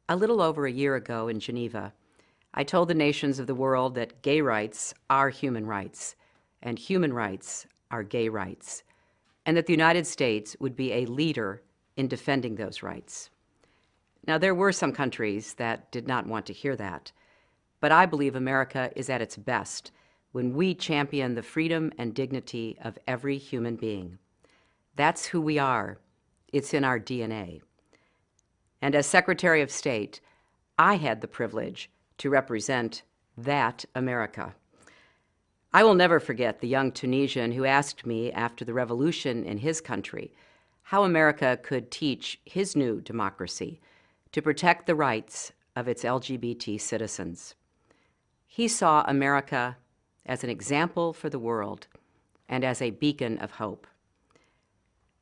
A little over a year ago in Geneva, I told the nations of the world that gay rights are human rights, and human rights are gay rights, and that the United States would be a leader in defending those rights. Now, there were some countries that did not want to hear that, but I believe America is at its best when we champion the freedom and dignity of every human being. That's who we are. It's in our DNA. And as Secretary of State, I had the privilege to represent that America. I will never forget the young Tunisian who asked me after the revolution in his country how America could teach his new democracy to protect the rights of its LGBT citizens. He saw America as an example for the world and as a beacon of hope.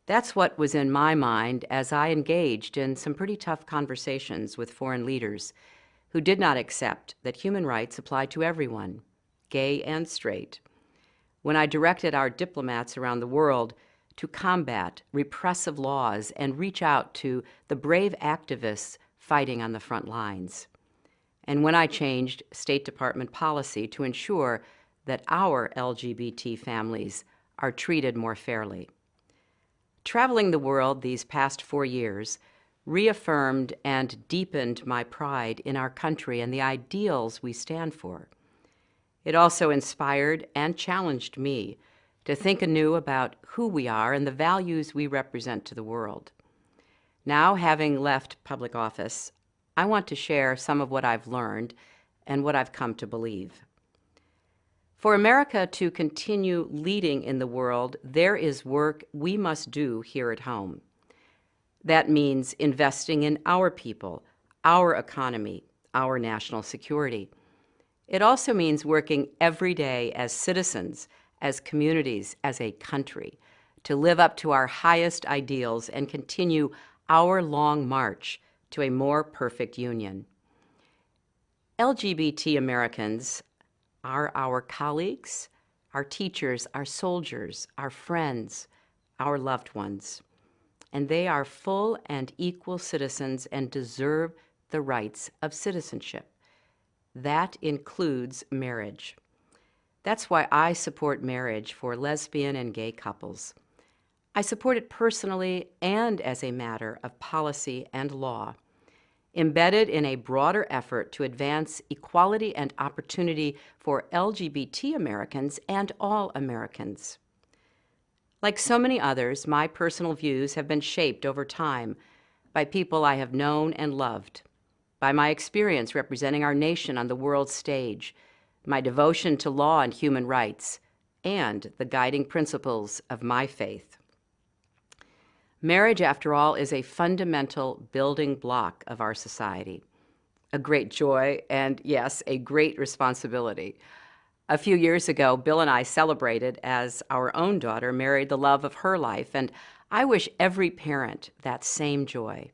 That's what was in my mind as I engaged in some pretty tough conversations with foreign leaders who did not accept that human rights apply to everyone, gay and straight, when I directed our diplomats around the world to combat repressive laws and reach out to the brave activists fighting on the front lines, and when I changed State Department policy to ensure that our LGBT families are treated more fairly. Traveling the world these past 4 years reaffirmed and deepened my pride in our country and the ideals we stand for. It also inspired and challenged me to think anew about who we are and the values we represent to the world. Now, having left public office, I want to share some of what I've learned and what I've come to believe. For America to continue leading in the world, there is work we must do here at home. That means investing in our people, our economy, our national security. It also means working every day as citizens, as communities, as a country, to live up to our highest ideals and continue our long march to a more perfect union. LGBT Americans are our colleagues, our teachers, our soldiers, our friends, our loved ones. And they are full and equal citizens and deserve the rights of citizenship. That includes marriage. That's why I support marriage for lesbian and gay couples. I support it personally and as a matter of policy and law, embedded in a broader effort to advance equality and opportunity for LGBT Americans and all Americans. Like so many others, my personal views have been shaped over time by people I have known and loved, by my experience representing our nation on the world stage, my devotion to law and human rights, and the guiding principles of my faith. Marriage, after all, is a fundamental building block of our society, a great joy and, yes, a great responsibility. A few years ago, Bill and I celebrated as our own daughter married the love of her life, and I wish every parent that same joy.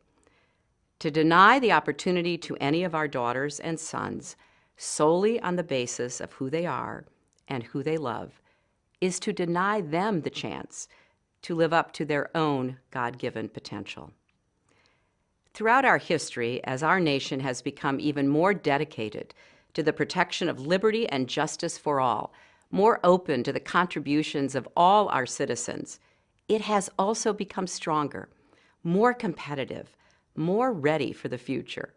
To deny the opportunity to any of our daughters and sons solely on the basis of who they are and who they love is to deny them the chance to live up to their own God-given potential. Throughout our history, as our nation has become even more dedicated to the protection of liberty and justice for all, more open to the contributions of all our citizens, it has also become stronger, more competitive, more ready for the future.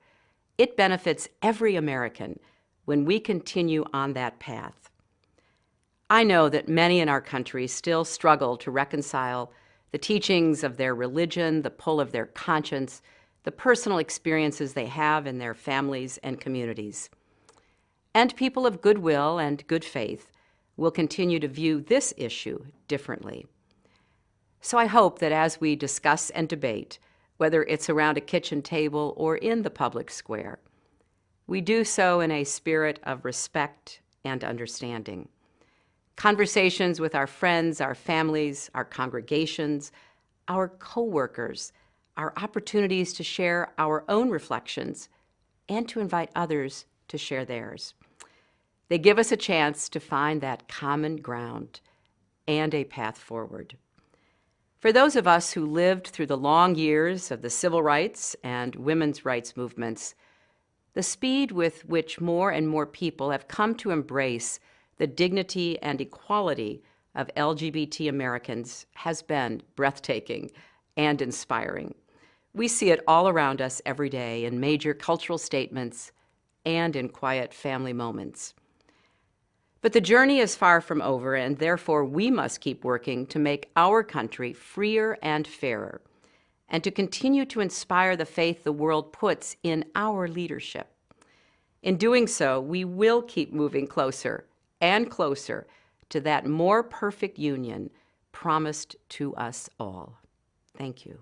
It benefits every American when we continue on that path. I know that many in our country still struggle to reconcile the teachings of their religion, the pull of their conscience, the personal experiences they have in their families and communities. And people of goodwill and good faith will continue to view this issue differently. So I hope that as we discuss and debate, whether it's around a kitchen table or in the public square, we do so in a spirit of respect and understanding. Conversations with our friends, our families, our congregations, our co-workers, our opportunities to share our own reflections and to invite others to share theirs. They give us a chance to find that common ground and a path forward. For those of us who lived through the long years of the civil rights and women's rights movements, The speed with which more and more people have come to embrace the dignity and equality of LGBT Americans has been breathtaking and inspiring. We see it all around us every day in major cultural statements and in quiet family moments. But the journey is far from over, and therefore we must keep working to make our country freer and fairer, and to continue to inspire the faith the world puts in our leadership. In doing so, we will keep moving closer and closer to that more perfect union promised to us all. Thank you.